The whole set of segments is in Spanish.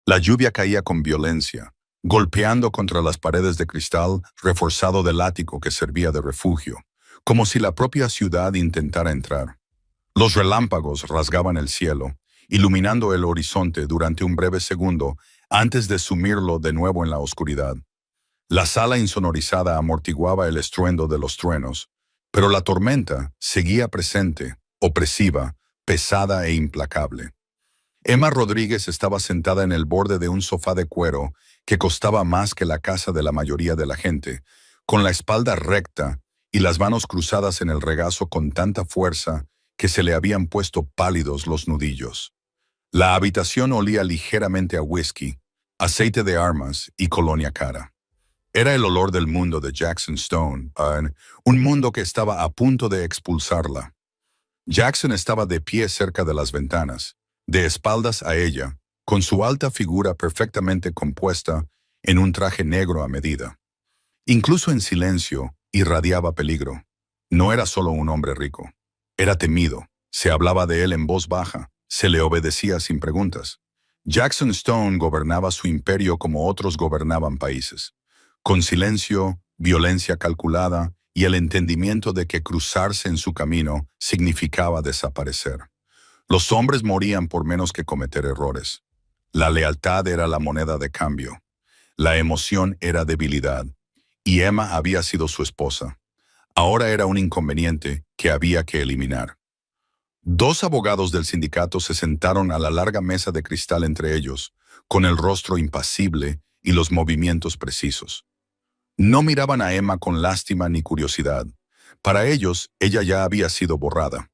La lluvia caía con violencia, golpeando contra las paredes de cristal reforzado del ático que servía de refugio, como si la propia ciudad intentara entrar. Los relámpagos rasgaban el cielo, iluminando el horizonte durante un breve segundo antes de sumirlo de nuevo en la oscuridad. La sala insonorizada amortiguaba el estruendo de los truenos, pero la tormenta seguía presente, opresiva, pesada e implacable. Emma Rodríguez estaba sentada en el borde de un sofá de cuero que costaba más que la casa de la mayoría de la gente, con la espalda recta y las manos cruzadas en el regazo con tanta fuerza que se le habían puesto pálidos los nudillos. La habitación olía ligeramente a whisky, aceite de armas y colonia cara. Era el olor del mundo de Jackson Stone, un mundo que estaba a punto de expulsarla. Jackson estaba de pie cerca de las ventanas, de espaldas a ella, con su alta figura perfectamente compuesta en un traje negro a medida. Incluso en silencio, irradiaba peligro. No era solo un hombre rico. Era temido. Se hablaba de él en voz baja. Se le obedecía sin preguntas. Jackson Stone gobernaba su imperio como otros gobernaban países, con silencio, violencia calculada y el entendimiento de que cruzarse en su camino significaba desaparecer. Los hombres morían por menos que cometer errores. La lealtad era la moneda de cambio. La emoción era debilidad. Y Emma había sido su esposa. Ahora era un inconveniente que había que eliminar. Dos abogados del sindicato se sentaron a la larga mesa de cristal entre ellos, con el rostro impasible y los movimientos precisos. No miraban a Emma con lástima ni curiosidad. Para ellos, ella ya había sido borrada.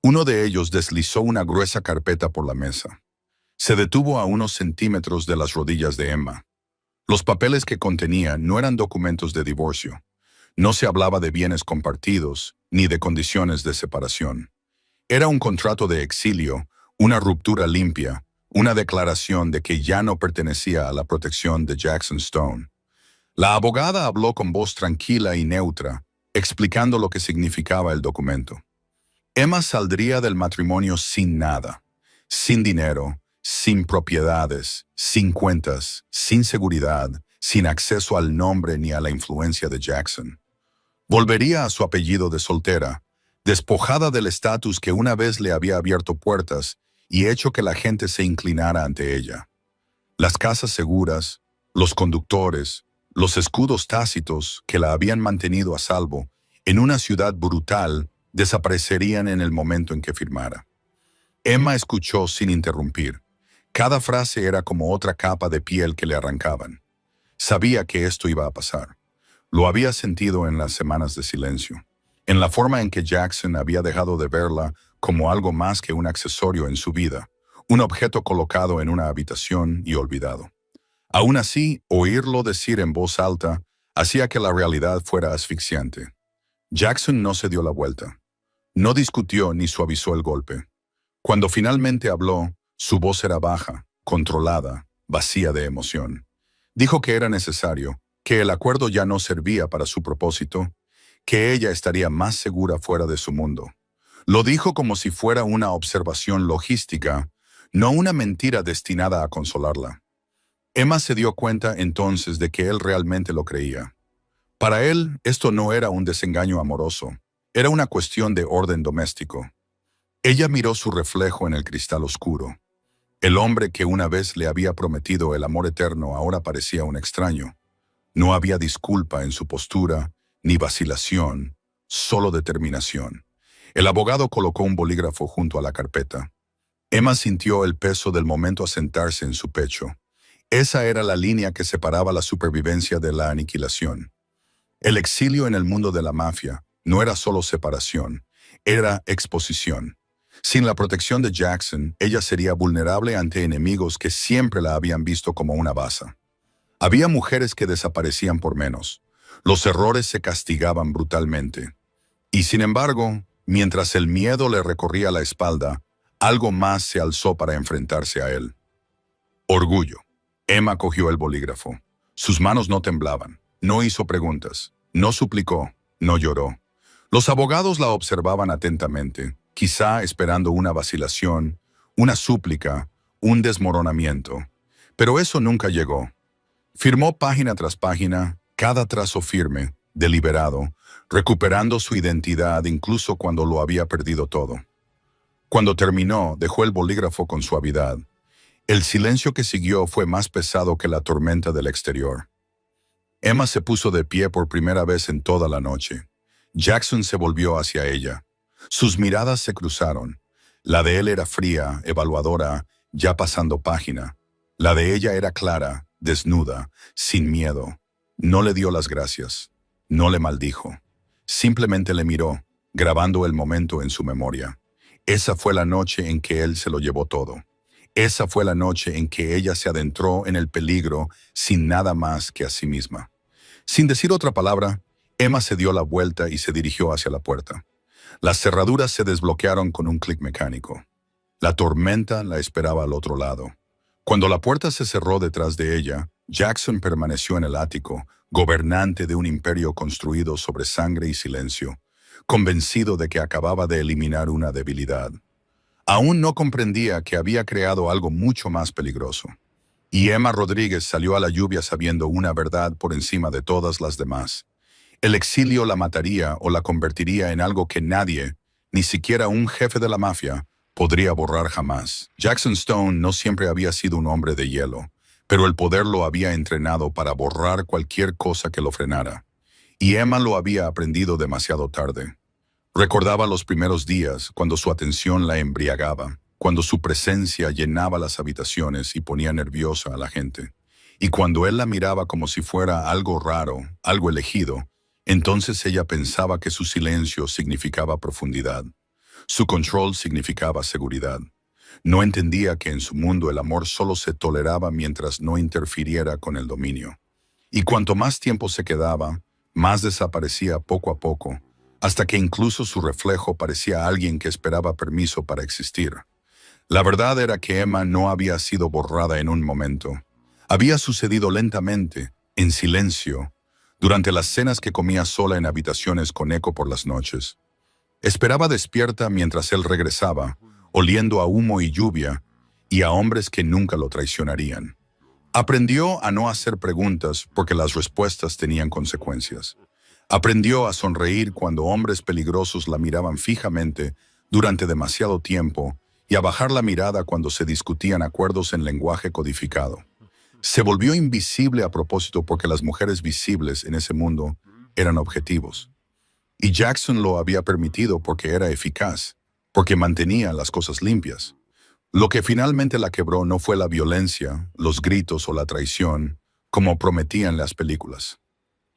Uno de ellos deslizó una gruesa carpeta por la mesa. Se detuvo a unos centímetros de las rodillas de Emma. Los papeles que contenía no eran documentos de divorcio. No se hablaba de bienes compartidos, ni de condiciones de separación. Era un contrato de exilio, una ruptura limpia, una declaración de que ya no pertenecía a la protección de Jackson Stone. La abogada habló con voz tranquila y neutra, explicando lo que significaba el documento. Emma saldría del matrimonio sin nada, sin dinero, sin propiedades, sin cuentas, sin seguridad, sin acceso al nombre ni a la influencia de Jackson. Volvería a su apellido de soltera, despojada del estatus que una vez le había abierto puertas y hecho que la gente se inclinara ante ella. Las casas seguras, los conductores, los escudos tácitos que la habían mantenido a salvo en una ciudad brutal desaparecerían en el momento en que firmara. Emma escuchó sin interrumpir. Cada frase era como otra capa de piel que le arrancaban. Sabía que esto iba a pasar. Lo había sentido en las semanas de silencio, en la forma en que Jackson había dejado de verla como algo más que un accesorio en su vida, un objeto colocado en una habitación y olvidado. Aún así, oírlo decir en voz alta hacía que la realidad fuera asfixiante. Jackson no se dio la vuelta. No discutió ni suavizó el golpe. Cuando finalmente habló, su voz era baja, controlada, vacía de emoción. Dijo que era necesario, que el acuerdo ya no servía para su propósito, que ella estaría más segura fuera de su mundo. Lo dijo como si fuera una observación logística, no una mentira destinada a consolarla. Emma se dio cuenta entonces de que él realmente lo creía. Para él, esto no era un desengaño amoroso, era una cuestión de orden doméstico. Ella miró su reflejo en el cristal oscuro. El hombre que una vez le había prometido el amor eterno ahora parecía un extraño. No había disculpa en su postura, ni vacilación, solo determinación. El abogado colocó un bolígrafo junto a la carpeta. Emma sintió el peso del momento asentarse en su pecho. Esa era la línea que separaba la supervivencia de la aniquilación. El exilio en el mundo de la mafia no era solo separación, era exposición. Sin la protección de Jackson, ella sería vulnerable ante enemigos que siempre la habían visto como una baza. Había mujeres que desaparecían por menos. Los errores se castigaban brutalmente. Y sin embargo, mientras el miedo le recorría la espalda, algo más se alzó para enfrentarse a él. Orgullo. Emma cogió el bolígrafo. Sus manos no temblaban. No hizo preguntas. No suplicó. No lloró. Los abogados la observaban atentamente, quizá esperando una vacilación, una súplica, un desmoronamiento. Pero eso nunca llegó. Firmó página tras página, cada trazo firme, deliberado, recuperando su identidad incluso cuando lo había perdido todo. Cuando terminó, dejó el bolígrafo con suavidad. El silencio que siguió fue más pesado que la tormenta del exterior. Emma se puso de pie por primera vez en toda la noche. Jackson se volvió hacia ella. Sus miradas se cruzaron. La de él era fría, evaluadora, ya pasando página. La de ella era clara, desnuda, sin miedo. No le dio las gracias. No le maldijo. Simplemente le miró, grabando el momento en su memoria. Esa fue la noche en que él se lo llevó todo. Esa fue la noche en que ella se adentró en el peligro sin nada más que a sí misma. Sin decir otra palabra, Emma se dio la vuelta y se dirigió hacia la puerta. Las cerraduras se desbloquearon con un clic mecánico. La tormenta la esperaba al otro lado. Cuando la puerta se cerró detrás de ella, Jackson permaneció en el ático, gobernante de un imperio construido sobre sangre y silencio, convencido de que acababa de eliminar una debilidad. Aún no comprendía que había creado algo mucho más peligroso. Y Emma Rodríguez salió a la lluvia sabiendo una verdad por encima de todas las demás. El exilio la mataría o la convertiría en algo que nadie, ni siquiera un jefe de la mafia, podría borrar jamás. Jackson Stone no siempre había sido un hombre de hielo, pero el poder lo había entrenado para borrar cualquier cosa que lo frenara. Y Emma lo había aprendido demasiado tarde. Recordaba los primeros días, cuando su atención la embriagaba, cuando su presencia llenaba las habitaciones y ponía nerviosa a la gente. Y cuando él la miraba como si fuera algo raro, algo elegido, entonces ella pensaba que su silencio significaba profundidad. Su control significaba seguridad. No entendía que en su mundo el amor solo se toleraba mientras no interfiriera con el dominio. Y cuanto más tiempo se quedaba, más desaparecía poco a poco, hasta que incluso su reflejo parecía alguien que esperaba permiso para existir. La verdad era que Emma no había sido borrada en un momento. Había sucedido lentamente, en silencio, durante las cenas que comía sola en habitaciones con eco por las noches. Esperaba despierta mientras él regresaba, oliendo a humo y lluvia, y a hombres que nunca lo traicionarían. Aprendió a no hacer preguntas porque las respuestas tenían consecuencias. Aprendió a sonreír cuando hombres peligrosos la miraban fijamente durante demasiado tiempo y a bajar la mirada cuando se discutían acuerdos en lenguaje codificado. Se volvió invisible a propósito porque las mujeres visibles en ese mundo eran objetivos. Y Jackson lo había permitido porque era eficaz, porque mantenía las cosas limpias. Lo que finalmente la quebró no fue la violencia, los gritos o la traición, como prometían las películas.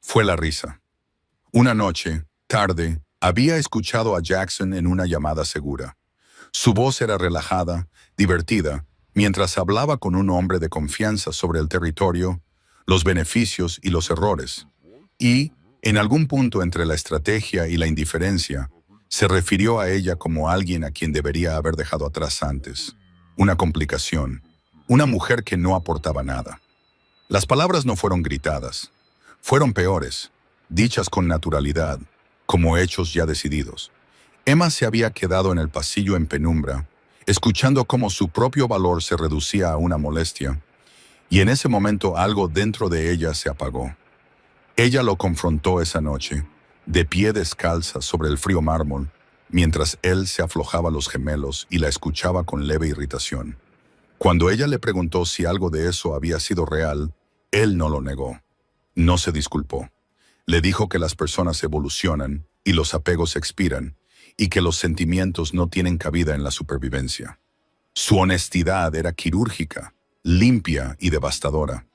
Fue la risa. Una noche, tarde, había escuchado a Jackson en una llamada segura. Su voz era relajada, divertida, mientras hablaba con un hombre de confianza sobre el territorio, los beneficios y los errores. Y, en algún punto entre la estrategia y la indiferencia, se refirió a ella como alguien a quien debería haber dejado atrás antes. Una complicación, una mujer que no aportaba nada. Las palabras no fueron gritadas, fueron peores, dichas con naturalidad, como hechos ya decididos. Emma se había quedado en el pasillo en penumbra, escuchando cómo su propio valor se reducía a una molestia, y en ese momento algo dentro de ella se apagó. Ella lo confrontó esa noche, de pie descalza sobre el frío mármol, mientras él se aflojaba los gemelos y la escuchaba con leve irritación. Cuando ella le preguntó si algo de eso había sido real, él no lo negó. No se disculpó. Le dijo que las personas evolucionan y los apegos expiran, y que los sentimientos no tienen cabida en la supervivencia. Su honestidad era quirúrgica, limpia y devastadora.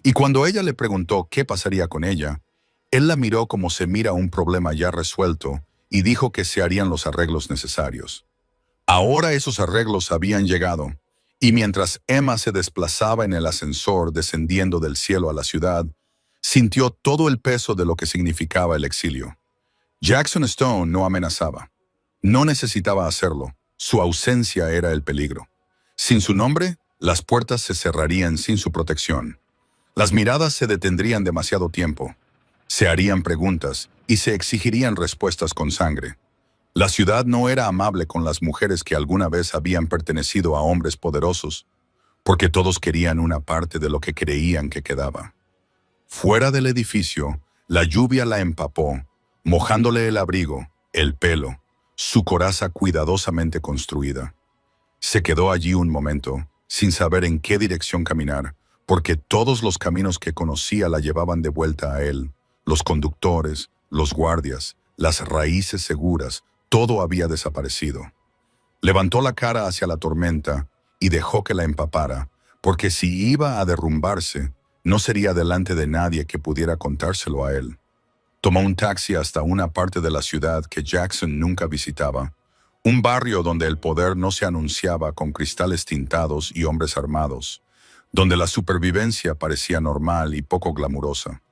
Y cuando ella le preguntó qué pasaría con ella, él la miró como se mira un problema ya resuelto y dijo que se harían los arreglos necesarios. Ahora esos arreglos habían llegado, y mientras Emma se desplazaba en el ascensor descendiendo del cielo a la ciudad, sintió todo el peso de lo que significaba el exilio. Jackson Stone no amenazaba. No necesitaba hacerlo. Su ausencia era el peligro. Sin su nombre, las puertas se cerrarían sin su protección. Las miradas se detendrían demasiado tiempo. Se harían preguntas y se exigirían respuestas con sangre. La ciudad no era amable con las mujeres que alguna vez habían pertenecido a hombres poderosos. porque todos querían una parte de lo que creían que quedaba. Fuera del edificio, la lluvia la empapó, mojándole el abrigo, el pelo, su coraza cuidadosamente construida. Se quedó allí un momento, sin saber en qué dirección caminar, porque todos los caminos que conocía la llevaban de vuelta a él. Los conductores, los guardias, las raíces seguras, todo había desaparecido. Levantó la cara hacia la tormenta y dejó que la empapara, porque si iba a derrumbarse, no sería delante de nadie que pudiera contárselo a él. Tomó un taxi hasta una parte de la ciudad que Jackson nunca visitaba, un barrio donde el poder no se anunciaba con cristales tintados y hombres armados, donde la supervivencia parecía normal y poco glamurosa.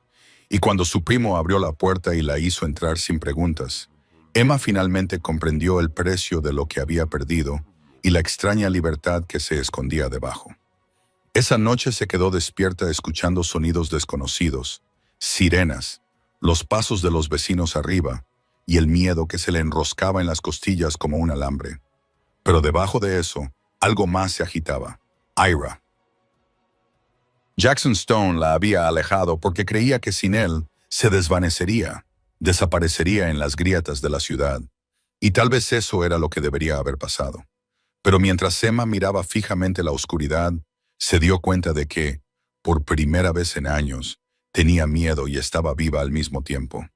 Y cuando su primo abrió la puerta y la hizo entrar sin preguntas, Emma finalmente comprendió el precio de lo que había perdido y la extraña libertad que se escondía debajo. Esa noche se quedó despierta escuchando sonidos desconocidos, sirenas, los pasos de los vecinos arriba y el miedo que se le enroscaba en las costillas como un alambre. Pero debajo de eso, algo más se agitaba: Ira. Jackson Stone la había alejado porque creía que sin él se desvanecería, desaparecería en las grietas de la ciudad. Y tal vez eso era lo que debería haber pasado. Pero mientras Emma miraba fijamente la oscuridad, se dio cuenta de que, por primera vez en años, tenía miedo y estaba viva al mismo tiempo.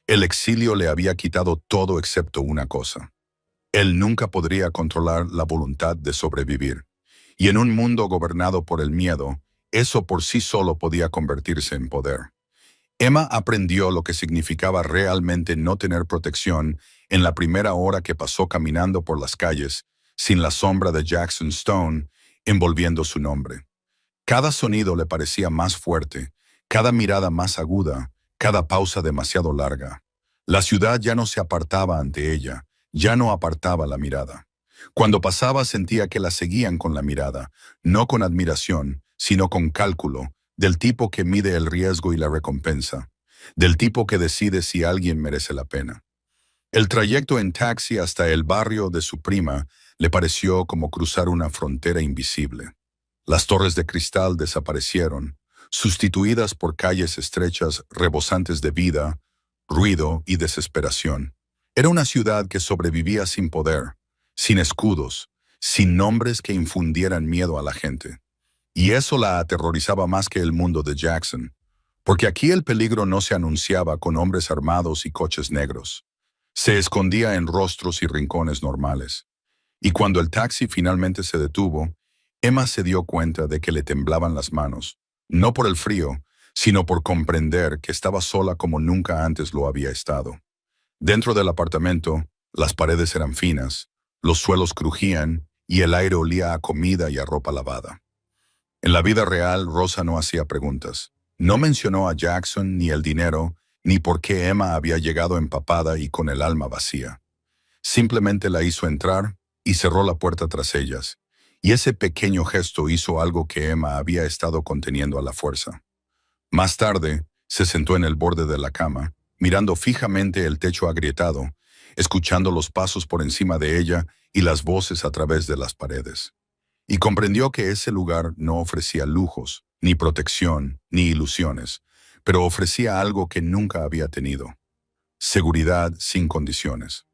El exilio le había quitado todo excepto una cosa. Él nunca podría controlar la voluntad de sobrevivir. Y en un mundo gobernado por el miedo, eso por sí solo podía convertirse en poder. Emma aprendió lo que significaba realmente no tener protección en la primera hora que pasó caminando por las calles, sin la sombra de Jackson Stone envolviendo su nombre. Cada sonido le parecía más fuerte, cada mirada más aguda, cada pausa demasiado larga. La ciudad ya no se apartaba ante ella, ya no apartaba la mirada. Cuando pasaba sentía que la seguían con la mirada, no con admiración, sino con cálculo, del tipo que mide el riesgo y la recompensa, del tipo que decide si alguien merece la pena. El trayecto en taxi hasta el barrio de su prima le pareció como cruzar una frontera invisible. Las torres de cristal desaparecieron, sustituidas por calles estrechas rebosantes de vida, ruido y desesperación. Era una ciudad que sobrevivía sin poder, sin escudos, sin nombres que infundieran miedo a la gente. Y eso la aterrorizaba más que el mundo de Jackson, porque aquí el peligro no se anunciaba con hombres armados y coches negros. Se escondía en rostros y rincones normales. Y cuando el taxi finalmente se detuvo, Emma se dio cuenta de que le temblaban las manos, no por el frío, sino por comprender que estaba sola como nunca antes lo había estado. Dentro del apartamento, las paredes eran finas, los suelos crujían y el aire olía a comida y a ropa lavada. En la vida real, Rosa no hacía preguntas. No mencionó a Jackson ni el dinero, ni por qué Emma había llegado empapada y con el alma vacía. Simplemente la hizo entrar y cerró la puerta tras ellas, y ese pequeño gesto hizo algo que Emma había estado conteniendo a la fuerza. Más tarde, se sentó en el borde de la cama, mirando fijamente el techo agrietado, escuchando los pasos por encima de ella y las voces a través de las paredes. Y comprendió que ese lugar no ofrecía lujos, ni protección, ni ilusiones, pero ofrecía algo que nunca había tenido: seguridad sin condiciones.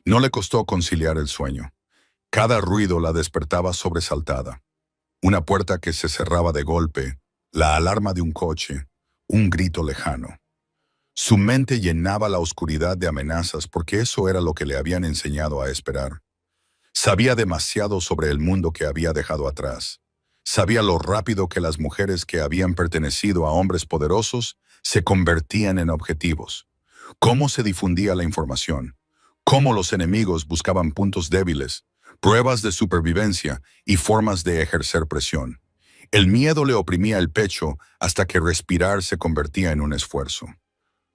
No le costó conciliar el sueño. Cada ruido la despertaba sobresaltada. Una puerta que se cerraba de golpe, la alarma de un coche, un grito lejano. Su mente llenaba la oscuridad de amenazas porque eso era lo que le habían enseñado a esperar. Sabía demasiado sobre el mundo que había dejado atrás. Sabía lo rápido que las mujeres que habían pertenecido a hombres poderosos se convertían en objetivos. Cómo se difundía la información. Cómo los enemigos buscaban puntos débiles, pruebas de supervivencia y formas de ejercer presión. El miedo le oprimía el pecho hasta que respirar se convertía en un esfuerzo.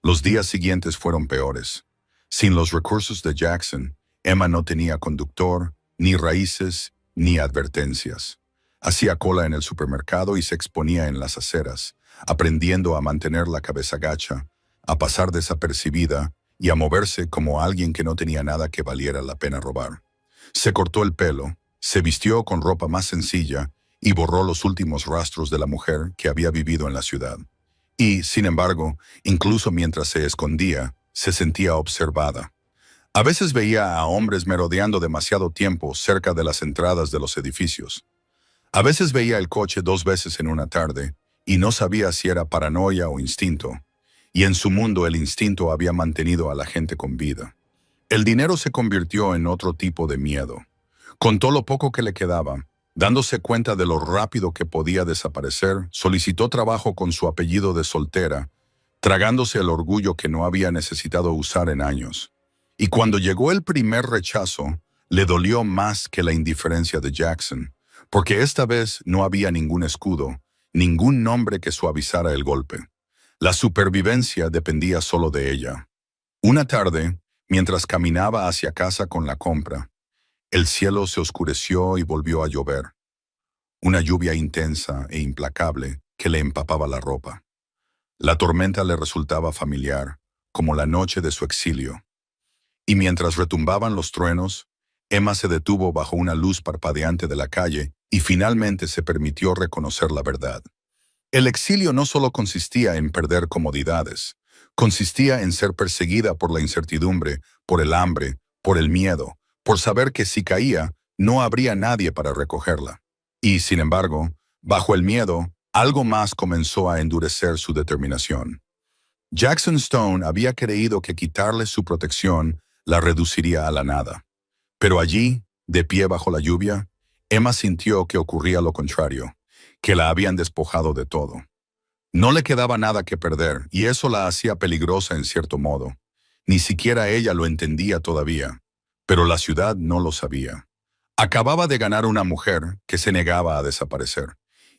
Los días siguientes fueron peores. Sin los recursos de Jackson, Emma no tenía conductor, ni raíces, ni advertencias. Hacía cola en el supermercado y se exponía en las aceras, aprendiendo a mantener la cabeza gacha, a pasar desapercibida y a moverse como alguien que no tenía nada que valiera la pena robar. Se cortó el pelo, se vistió con ropa más sencilla y borró los últimos rastros de la mujer que había vivido en la ciudad. Y, sin embargo, incluso mientras se escondía, se sentía observada. A veces veía a hombres merodeando demasiado tiempo cerca de las entradas de los edificios. A veces veía el coche 2 veces en una tarde y no sabía si era paranoia o instinto. Y en su mundo el instinto había mantenido a la gente con vida. El dinero se convirtió en otro tipo de miedo. Contó lo poco que le quedaba. Dándose cuenta de lo rápido que podía desaparecer, solicitó trabajo con su apellido de soltera, tragándose el orgullo que no había necesitado usar en años. Y cuando llegó el primer rechazo, le dolió más que la indiferencia de Jackson, porque esta vez no había ningún escudo, ningún nombre que suavizara el golpe. La supervivencia dependía solo de ella. Una tarde, mientras caminaba hacia casa con la compra, el cielo se oscureció y volvió a llover. Una lluvia intensa e implacable que le empapaba la ropa. La tormenta le resultaba familiar, como la noche de su exilio. Y mientras retumbaban los truenos, Emma se detuvo bajo una luz parpadeante de la calle y finalmente se permitió reconocer la verdad. El exilio no solo consistía en perder comodidades, consistía en ser perseguida por la incertidumbre, por el hambre, por el miedo, por saber que si caía, no habría nadie para recogerla. Y, sin embargo, bajo el miedo, algo más comenzó a endurecer su determinación. Jackson Stone había creído que quitarle su protección la reduciría a la nada. Pero allí, de pie bajo la lluvia, Emma sintió que ocurría lo contrario, que la habían despojado de todo. No le quedaba nada que perder, y eso la hacía peligrosa en cierto modo. Ni siquiera ella lo entendía todavía, pero la ciudad no lo sabía. Acababa de ganar una mujer que se negaba a desaparecer,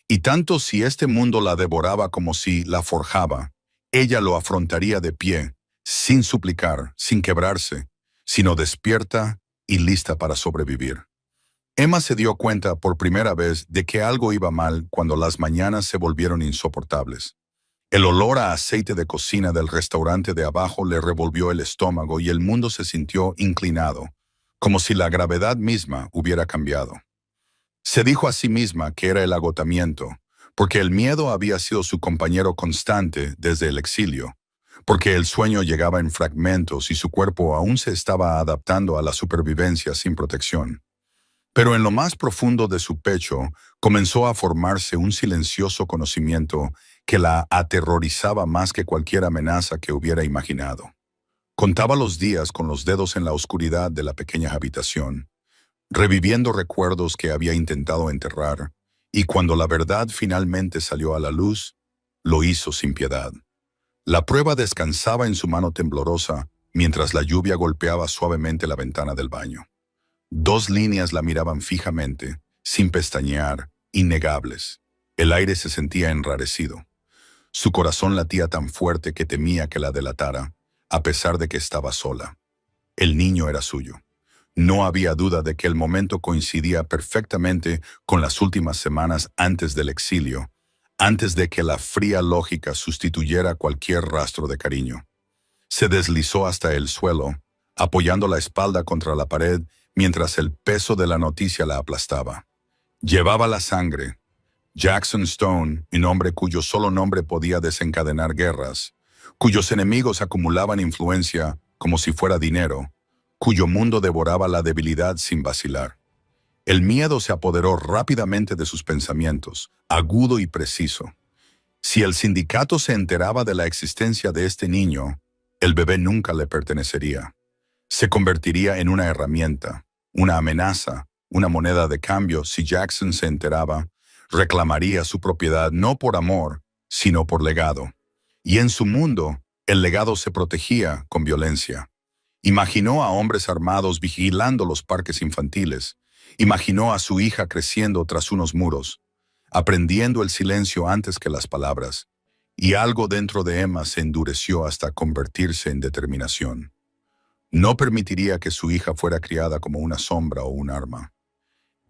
y tanto si este mundo la devoraba como si la forjaba, ella lo afrontaría de pie, sin suplicar, sin quebrarse, sino despierta y lista para sobrevivir. Emma se dio cuenta por primera vez de que algo iba mal cuando las mañanas se volvieron insoportables. El olor a aceite de cocina del restaurante de abajo le revolvió el estómago y el mundo se sintió inclinado, como si la gravedad misma hubiera cambiado. Se dijo a sí misma que era el agotamiento, porque el miedo había sido su compañero constante desde el exilio, porque el sueño llegaba en fragmentos y su cuerpo aún se estaba adaptando a la supervivencia sin protección. Pero en lo más profundo de su pecho comenzó a formarse un silencioso conocimiento que la aterrorizaba más que cualquier amenaza que hubiera imaginado. Contaba los días con los dedos en la oscuridad de la pequeña habitación, reviviendo recuerdos que había intentado enterrar, y cuando la verdad finalmente salió a la luz, lo hizo sin piedad. La prueba descansaba en su mano temblorosa mientras la lluvia golpeaba suavemente la ventana del baño. 2 líneas la miraban fijamente, sin pestañear, innegables. El aire se sentía enrarecido. Su corazón latía tan fuerte que temía que la delatara, a pesar de que estaba sola. El niño era suyo. No había duda de que el momento coincidía perfectamente con las últimas semanas antes del exilio, antes de que la fría lógica sustituyera cualquier rastro de cariño. Se deslizó hasta el suelo, apoyando la espalda contra la pared mientras el peso de la noticia la aplastaba. Llevaba la sangre. Jackson Stone, un hombre cuyo solo nombre podía desencadenar guerras, cuyos enemigos acumulaban influencia como si fuera dinero, cuyo mundo devoraba la debilidad sin vacilar. El miedo se apoderó rápidamente de sus pensamientos, agudo y preciso. Si el sindicato se enteraba de la existencia de este niño, el bebé nunca le pertenecería. Se convertiría en una herramienta, una amenaza, una moneda de cambio. Si Jackson se enteraba, reclamaría su propiedad no por amor, sino por legado. Y en su mundo, el legado se protegía con violencia. Imaginó a hombres armados vigilando los parques infantiles. Imaginó a su hija creciendo tras unos muros, aprendiendo el silencio antes que las palabras. Y algo dentro de Emma se endureció hasta convertirse en determinación. No permitiría que su hija fuera criada como una sombra o un arma.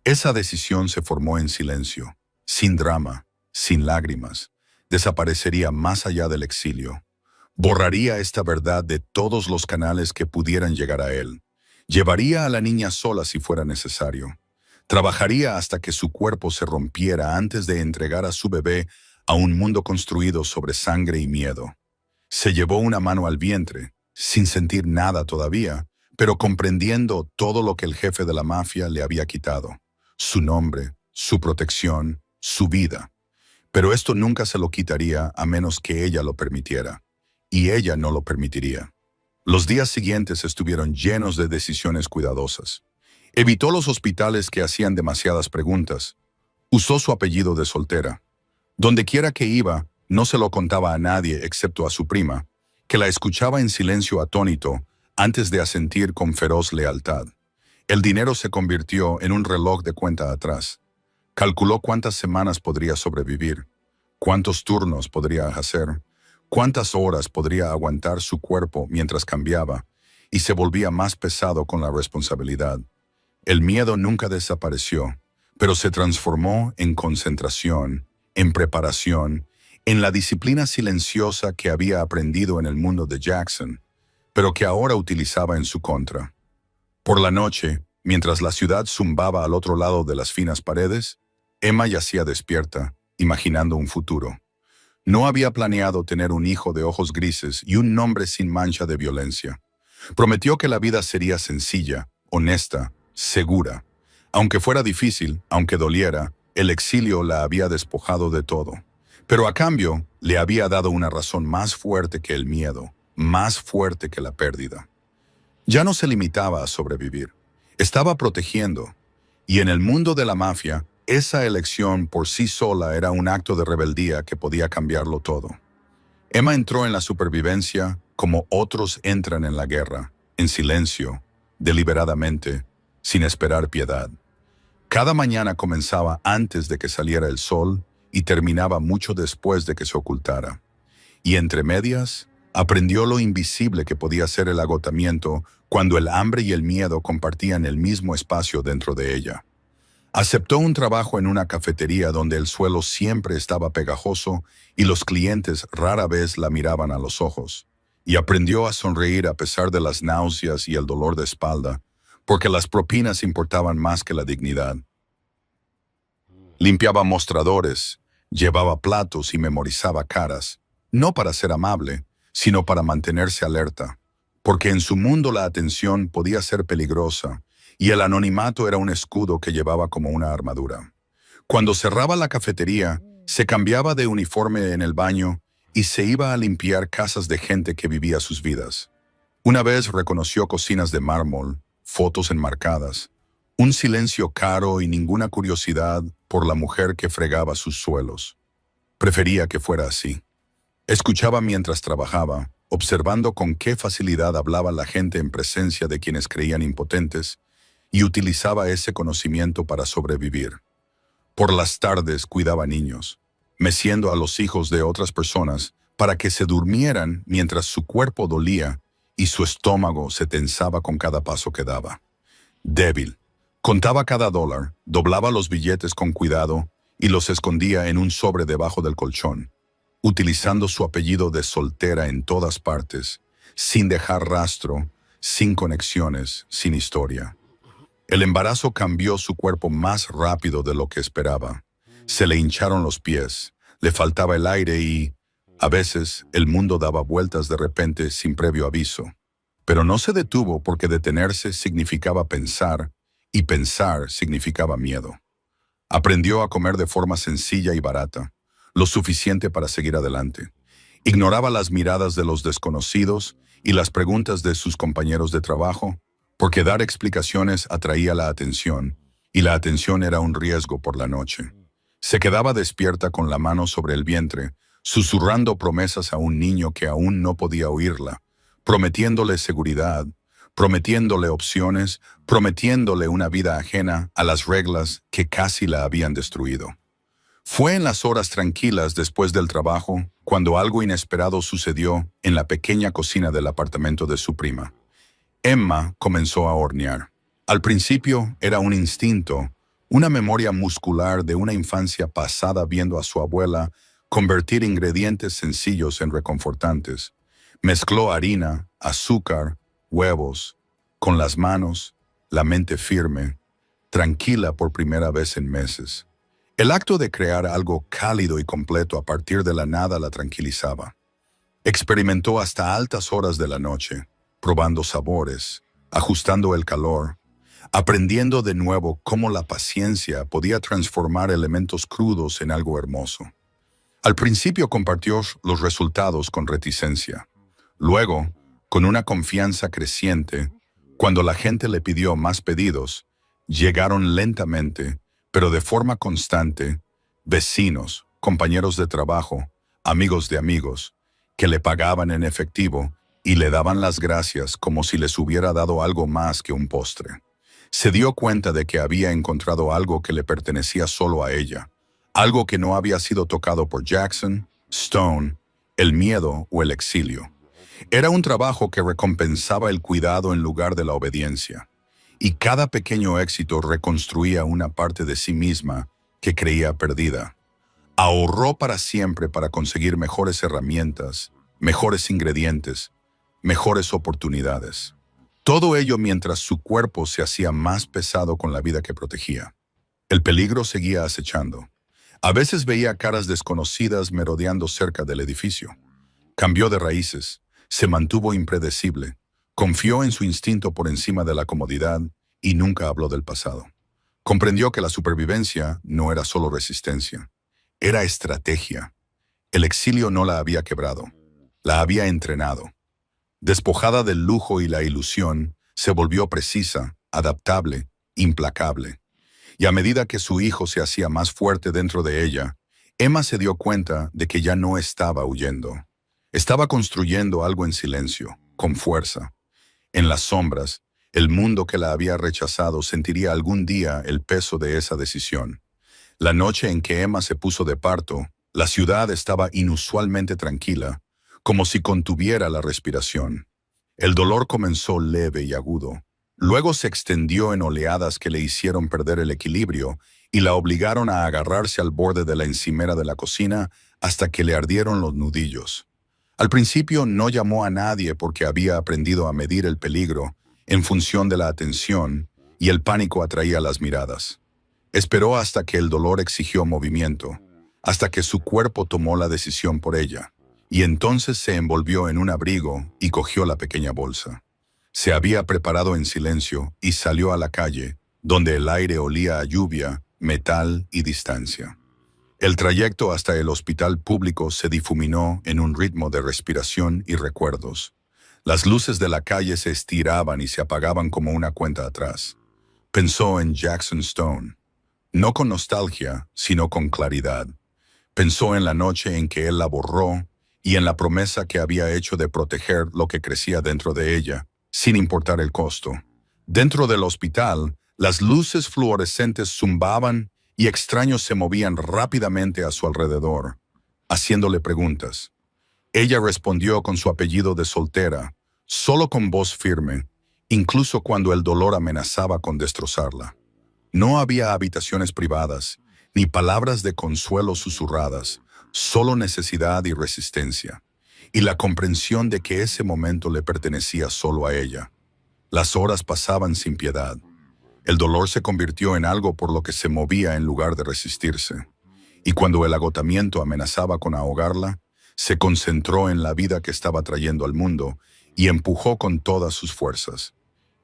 Esa decisión se formó en silencio, sin drama, sin lágrimas. Desaparecería más allá del exilio. Borraría esta verdad de todos los canales que pudieran llegar a él. Llevaría a la niña sola si fuera necesario. Trabajaría hasta que su cuerpo se rompiera antes de entregar a su bebé a un mundo construido sobre sangre y miedo. Se llevó una mano al vientre, sin sentir nada todavía, pero comprendiendo todo lo que el jefe de la mafia le había quitado: su nombre, su protección, su vida. Pero esto nunca se lo quitaría a menos que ella lo permitiera. Y ella no lo permitiría. Los días siguientes estuvieron llenos de decisiones cuidadosas. Evitó los hospitales que hacían demasiadas preguntas. Usó su apellido de soltera. Dondequiera que iba, no se lo contaba a nadie excepto a su prima, que la escuchaba en silencio atónito antes de asentir con feroz lealtad. El dinero se convirtió en un reloj de cuenta atrás. Calculó cuántas semanas podría sobrevivir, cuántos turnos podría hacer, cuántas horas podría aguantar su cuerpo mientras cambiaba, y se volvía más pesado con la responsabilidad. El miedo nunca desapareció, pero se transformó en concentración, en preparación, en la disciplina silenciosa que había aprendido en el mundo de Jackson, pero que ahora utilizaba en su contra. Por la noche, mientras la ciudad zumbaba al otro lado de las finas paredes, Emma yacía despierta, imaginando un futuro. No había planeado tener un hijo de ojos grises y un nombre sin mancha de violencia. Prometió que la vida sería sencilla, honesta, segura. Aunque fuera difícil, aunque doliera, el exilio la había despojado de todo. Pero a cambio, le había dado una razón más fuerte que el miedo, más fuerte que la pérdida. Ya no se limitaba a sobrevivir. Estaba protegiendo. Y en el mundo de la mafia, esa elección por sí sola era un acto de rebeldía que podía cambiarlo todo. Emma entró en la supervivencia como otros entran en la guerra, en silencio, deliberadamente, sin esperar piedad. Cada mañana comenzaba antes de que saliera el sol y terminaba mucho después de que se ocultara. Y entre medias, aprendió lo invisible que podía ser el agotamiento cuando el hambre y el miedo compartían el mismo espacio dentro de ella. Aceptó un trabajo en una cafetería donde el suelo siempre estaba pegajoso y los clientes rara vez la miraban a los ojos. Y aprendió a sonreír a pesar de las náuseas y el dolor de espalda, porque las propinas importaban más que la dignidad. Limpiaba mostradores, llevaba platos y memorizaba caras, no para ser amable, sino para mantenerse alerta, porque en su mundo la atención podía ser peligrosa y el anonimato era un escudo que llevaba como una armadura. Cuando cerraba la cafetería, se cambiaba de uniforme en el baño y se iba a limpiar casas de gente que vivía sus vidas. Una vez reconoció cocinas de mármol, fotos enmarcadas, un silencio caro y ninguna curiosidad por la mujer que fregaba sus suelos. Prefería que fuera así. Escuchaba mientras trabajaba, observando con qué facilidad hablaba la gente en presencia de quienes creían impotentes, y utilizaba ese conocimiento para sobrevivir. Por las tardes cuidaba niños, meciendo a los hijos de otras personas para que se durmieran mientras su cuerpo dolía y su estómago se tensaba con cada paso que daba. Débil, contaba cada dólar, doblaba los billetes con cuidado y los escondía en un sobre debajo del colchón, utilizando su apellido de soltera en todas partes, sin dejar rastro, sin conexiones, sin historia. El embarazo cambió su cuerpo más rápido de lo que esperaba. Se le hincharon los pies, le faltaba el aire y, a veces, el mundo daba vueltas de repente sin previo aviso. Pero no se detuvo porque detenerse significaba pensar, y pensar significaba miedo. Aprendió a comer de forma sencilla y barata, lo suficiente para seguir adelante. Ignoraba las miradas de los desconocidos y las preguntas de sus compañeros de trabajo, porque dar explicaciones atraía la atención, y la atención era un riesgo por la noche. Se quedaba despierta con la mano sobre el vientre, susurrando promesas a un niño que aún no podía oírla, prometiéndole seguridad, prometiéndole opciones, prometiéndole una vida ajena a las reglas que casi la habían destruido. Fue en las horas tranquilas después del trabajo cuando algo inesperado sucedió en la pequeña cocina del apartamento de su prima. Emma comenzó a hornear. Al principio era un instinto, una memoria muscular de una infancia pasada viendo a su abuela convertir ingredientes sencillos en reconfortantes. Mezcló harina, azúcar, huevos, con las manos, la mente firme. tranquila por primera vez en meses. El acto de crear algo cálido y completo a partir de la nada la tranquilizaba. Experimentó hasta altas horas de la noche, probando sabores, ajustando el calor, aprendiendo de nuevo cómo la paciencia podía transformar elementos crudos en algo hermoso. Al principio compartió los resultados con reticencia. Luego, con una confianza creciente, cuando la gente le pidió más pedidos, llegaron lentamente, pero de forma constante, vecinos, compañeros de trabajo, amigos de amigos, que le pagaban en efectivo y le daban las gracias como si les hubiera dado algo más que un postre. Se dio cuenta de que había encontrado algo que le pertenecía solo a ella, algo que no había sido tocado por Jackson, Stone, el miedo o el exilio. Era un trabajo que recompensaba el cuidado en lugar de la obediencia, y cada pequeño éxito reconstruía una parte de sí misma que creía perdida. Ahorró para siempre para conseguir mejores herramientas, mejores ingredientes, mejores oportunidades. Todo ello mientras su cuerpo se hacía más pesado con la vida que protegía. El peligro seguía acechando. A veces veía caras desconocidas merodeando cerca del edificio. Cambió de raíces, se mantuvo impredecible, confió en su instinto por encima de la comodidad y nunca habló del pasado. Comprendió que la supervivencia no era solo resistencia, era estrategia. El exilio no la había quebrado, la había entrenado. Despojada del lujo y la ilusión, se volvió precisa, adaptable, implacable. Y a medida que su hijo se hacía más fuerte dentro de ella, Emma se dio cuenta de que ya no estaba huyendo. Estaba construyendo algo en silencio, con fuerza. En las sombras, el mundo que la había rechazado sentiría algún día el peso de esa decisión. La noche en que Emma se puso de parto, la ciudad estaba inusualmente tranquila, como si contuviera la respiración. El dolor comenzó leve y agudo. Luego se extendió en oleadas que le hicieron perder el equilibrio y la obligaron a agarrarse al borde de la encimera de la cocina hasta que le ardieron los nudillos. Al principio no llamó a nadie porque había aprendido a medir el peligro en función de la atención y el pánico atraía las miradas. Esperó hasta que el dolor exigió movimiento, hasta que su cuerpo tomó la decisión por ella, y entonces se envolvió en un abrigo y cogió la pequeña bolsa. Se había preparado en silencio y salió a la calle, donde el aire olía a lluvia, metal y distancia. El trayecto hasta el hospital público se difuminó en un ritmo de respiración y recuerdos. Las luces de la calle se estiraban y se apagaban como una cuenta atrás. Pensó en Jackson Stone, no con nostalgia, sino con claridad. Pensó en la noche en que él la borró y en la promesa que había hecho de proteger lo que crecía dentro de ella, sin importar el costo. Dentro del hospital, las luces fluorescentes zumbaban y extraños se movían rápidamente a su alrededor, haciéndole preguntas. Ella respondió con su apellido de soltera, solo con voz firme, incluso cuando el dolor amenazaba con destrozarla. No había habitaciones privadas, ni palabras de consuelo susurradas, solo necesidad y resistencia, y la comprensión de que ese momento le pertenecía solo a ella. Las horas pasaban sin piedad. El dolor se convirtió en algo por lo que se movía en lugar de resistirse. Y cuando el agotamiento amenazaba con ahogarla, se concentró en la vida que estaba trayendo al mundo y empujó con todas sus fuerzas.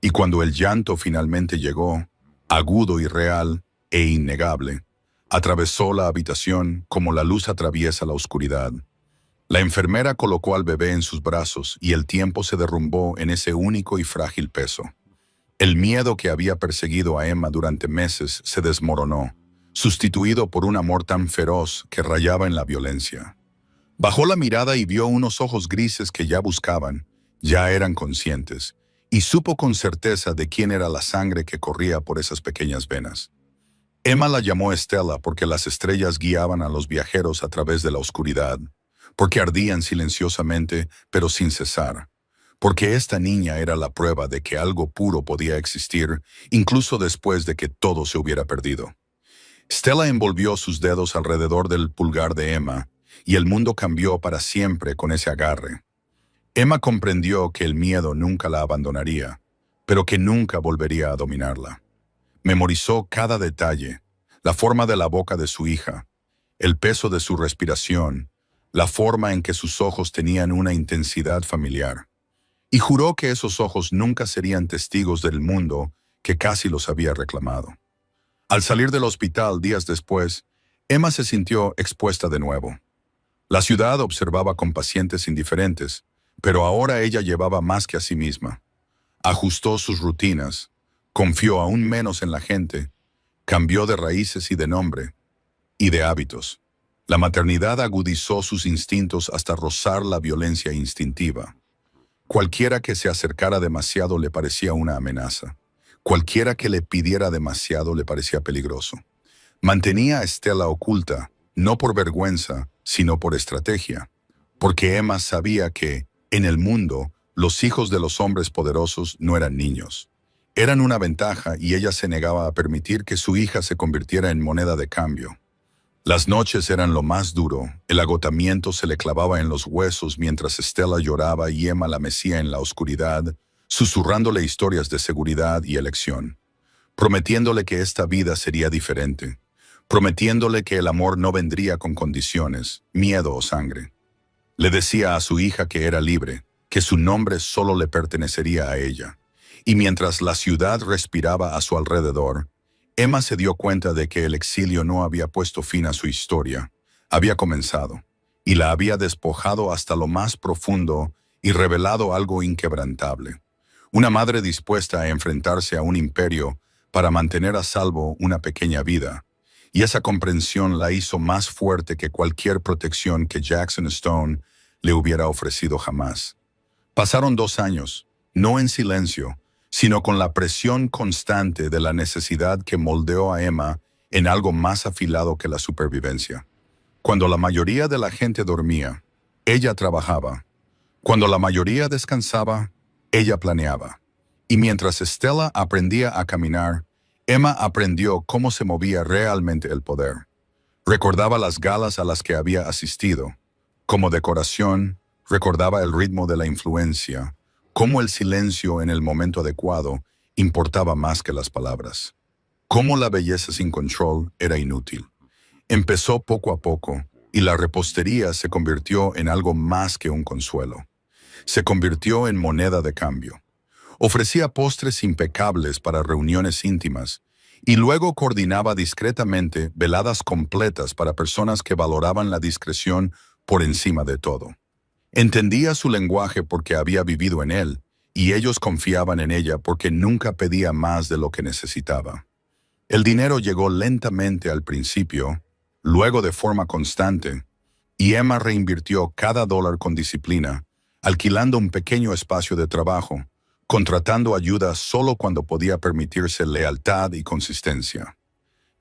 Y cuando el llanto finalmente llegó, agudo y real e innegable, atravesó la habitación como la luz atraviesa la oscuridad. La enfermera colocó al bebé en sus brazos y el tiempo se derrumbó en ese único y frágil peso. El miedo que había perseguido a Emma durante meses se desmoronó, sustituido por un amor tan feroz que rayaba en la violencia. Bajó la mirada y vio unos ojos grises que ya buscaban, ya eran conscientes, y supo con certeza de quién era la sangre que corría por esas pequeñas venas. Emma la llamó Estela porque las estrellas guiaban a los viajeros a través de la oscuridad, porque ardían silenciosamente pero sin cesar, porque esta niña era la prueba de que algo puro podía existir, incluso después de que todo se hubiera perdido. Stella envolvió sus dedos alrededor del pulgar de Emma, y el mundo cambió para siempre con ese agarre. Emma comprendió que el miedo nunca la abandonaría, pero que nunca volvería a dominarla. Memorizó cada detalle, la forma de la boca de su hija, el peso de su respiración, la forma en que sus ojos tenían una intensidad familiar. Y juró que esos ojos nunca serían testigos del mundo que casi los había reclamado. Al salir del hospital días después, Emma se sintió expuesta de nuevo. La ciudad observaba con pacientes indiferentes, pero ahora ella llevaba más que a sí misma. Ajustó sus rutinas, confió aún menos en la gente, cambió de raíces y de nombre, y de hábitos. La maternidad agudizó sus instintos hasta rozar la violencia instintiva. Cualquiera que se acercara demasiado le parecía una amenaza. Cualquiera que le pidiera demasiado le parecía peligroso. Mantenía a Stella oculta, no por vergüenza, sino por estrategia, porque Emma sabía que, en el mundo, los hijos de los hombres poderosos no eran niños. Eran una ventaja y ella se negaba a permitir que su hija se convirtiera en moneda de cambio. Las noches eran lo más duro, el agotamiento se le clavaba en los huesos mientras Stella lloraba y Emma la mecía en la oscuridad, susurrándole historias de seguridad y elección, prometiéndole que esta vida sería diferente, prometiéndole que el amor no vendría con condiciones, miedo o sangre. Le decía a su hija que era libre, que su nombre solo le pertenecería a ella. Y mientras la ciudad respiraba a su alrededor, Emma se dio cuenta de que el exilio no había puesto fin a su historia, había comenzado, y la había despojado hasta lo más profundo y revelado algo inquebrantable. Una madre dispuesta a enfrentarse a un imperio para mantener a salvo una pequeña vida, y esa comprensión la hizo más fuerte que cualquier protección que Jackson Stone le hubiera ofrecido jamás. Pasaron 2 años, no en silencio, sino con la presión constante de la necesidad que moldeó a Emma en algo más afilado que la supervivencia. Cuando la mayoría de la gente dormía, ella trabajaba. Cuando la mayoría descansaba, ella planeaba. Y mientras Stella aprendía a caminar, Emma aprendió cómo se movía realmente el poder. Recordaba las galas a las que había asistido. Como decoración, recordaba el ritmo de la influencia, cómo el silencio en el momento adecuado importaba más que las palabras. Cómo la belleza sin control era inútil. Empezó poco a poco, y la repostería se convirtió en algo más que un consuelo. Se convirtió en moneda de cambio. Ofrecía postres impecables para reuniones íntimas, y luego coordinaba discretamente veladas completas para personas que valoraban la discreción por encima de todo. Entendía su lenguaje porque había vivido en él, y ellos confiaban en ella porque nunca pedía más de lo que necesitaba. El dinero llegó lentamente al principio, luego de forma constante, y Emma reinvirtió cada dólar con disciplina, alquilando un pequeño espacio de trabajo, contratando ayuda solo cuando podía permitirse lealtad y consistencia.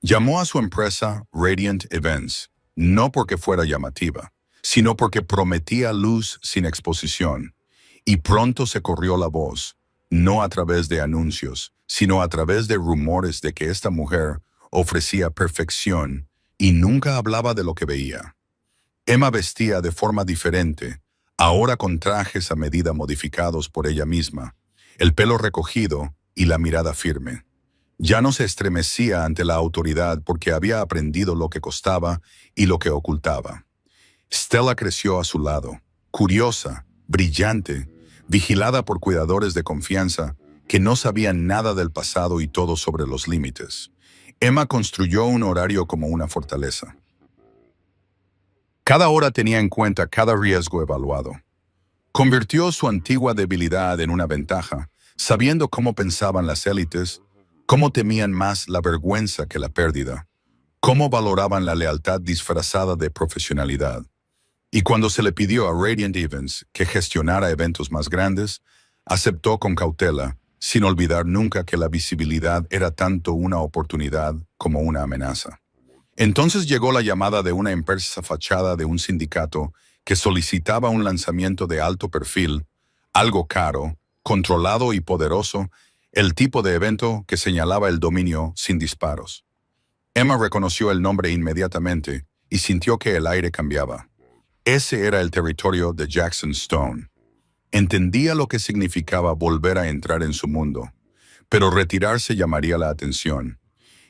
Llamó a su empresa Radiant Events, no porque fuera llamativa, sino porque prometía luz sin exposición, y pronto se corrió la voz, no a través de anuncios, sino a través de rumores de que esta mujer ofrecía perfección y nunca hablaba de lo que veía. Emma vestía de forma diferente, ahora con trajes a medida modificados por ella misma, el pelo recogido y la mirada firme. Ya no se estremecía ante la autoridad porque había aprendido lo que costaba y lo que ocultaba. Stella creció a su lado, curiosa, brillante, vigilada por cuidadores de confianza que no sabían nada del pasado y todo sobre los límites. Emma construyó un horario como una fortaleza. Cada hora tenía en cuenta cada riesgo evaluado. Convirtió su antigua debilidad en una ventaja, sabiendo cómo pensaban las élites, cómo temían más la vergüenza que la pérdida, cómo valoraban la lealtad disfrazada de profesionalidad. Y cuando se le pidió a Radiant Events que gestionara eventos más grandes, aceptó con cautela, sin olvidar nunca que la visibilidad era tanto una oportunidad como una amenaza. Entonces llegó la llamada de una empresa fachada de un sindicato que solicitaba un lanzamiento de alto perfil, algo caro, controlado y poderoso, el tipo de evento que señalaba el dominio sin disparos. Emma reconoció el nombre inmediatamente y sintió que el aire cambiaba. Ese era el territorio de Jackson Stone. Entendía lo que significaba volver a entrar en su mundo, pero retirarse llamaría la atención,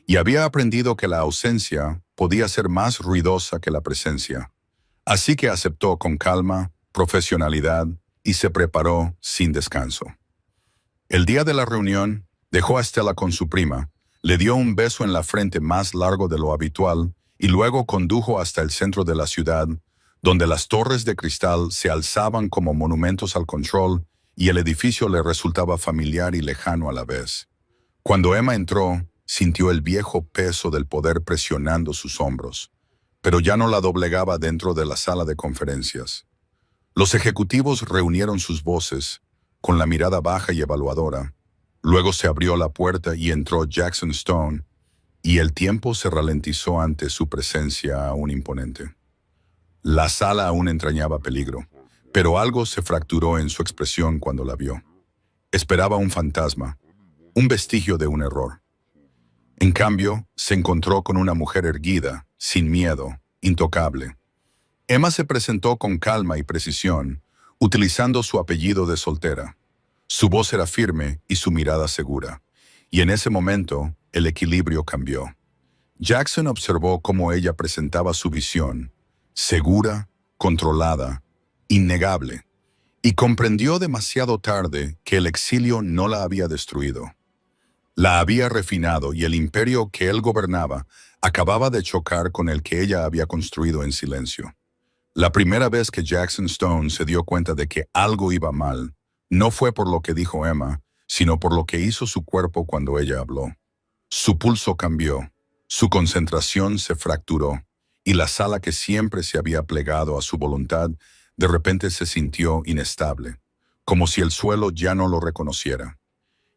y había aprendido que la ausencia podía ser más ruidosa que la presencia. Así que aceptó con calma, profesionalidad y se preparó sin descanso. El día de la reunión, dejó a Stella con su prima, le dio un beso en la frente más largo de lo habitual y luego condujo hasta el centro de la ciudad, donde las torres de cristal se alzaban como monumentos al control y el edificio le resultaba familiar y lejano a la vez. Cuando Emma entró, sintió el viejo peso del poder presionando sus hombros, pero ya no la doblegaba dentro de la sala de conferencias. Los ejecutivos reunieron sus voces, con la mirada baja y evaluadora. Luego se abrió la puerta y entró Jackson Stone, y el tiempo se ralentizó ante su presencia aún imponente. La sala aún entrañaba peligro, pero algo se fracturó en su expresión cuando la vio. Esperaba un fantasma, un vestigio de un error. En cambio, se encontró con una mujer erguida, sin miedo, intocable. Emma se presentó con calma y precisión, utilizando su apellido de soltera. Su voz era firme y su mirada segura, y en ese momento el equilibrio cambió. Jackson observó cómo ella presentaba su visión, segura, controlada, innegable, y comprendió demasiado tarde que el exilio no la había destruido. La había refinado y el imperio que él gobernaba acababa de chocar con el que ella había construido en silencio. La primera vez que Jackson Stone se dio cuenta de que algo iba mal, no fue por lo que dijo Emma, sino por lo que hizo su cuerpo cuando ella habló. Su pulso cambió, su concentración se fracturó, y la sala que siempre se había plegado a su voluntad, de repente se sintió inestable, como si el suelo ya no lo reconociera.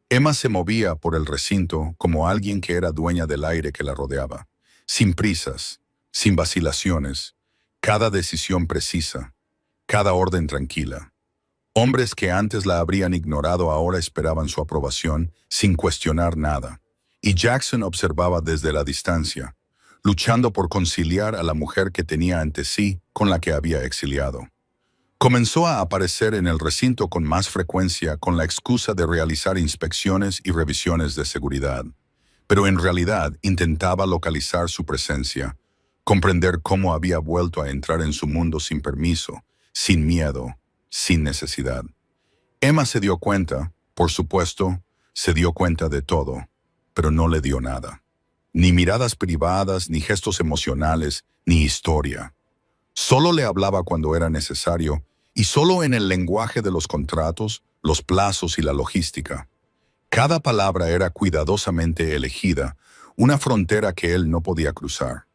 Emma se movía por el recinto como alguien que era dueña del aire que la rodeaba, sin prisas, sin vacilaciones, cada decisión precisa, cada orden tranquila. Hombres que antes la habrían ignorado ahora esperaban su aprobación sin cuestionar nada, y Jackson observaba desde la distancia, luchando por conciliar a la mujer que tenía ante sí con la que había exiliado. Comenzó a aparecer en el recinto con más frecuencia con la excusa de realizar inspecciones y revisiones de seguridad, pero en realidad intentaba localizar su presencia, comprender cómo había vuelto a entrar en su mundo sin permiso, sin miedo, sin necesidad. Emma se dio cuenta, por supuesto, se dio cuenta de todo, pero no le dio nada. Ni miradas privadas, ni gestos emocionales, ni historia. Solo le hablaba cuando era necesario, y solo en el lenguaje de los contratos, los plazos y la logística. Cada palabra era cuidadosamente elegida, una frontera que él no podía cruzar.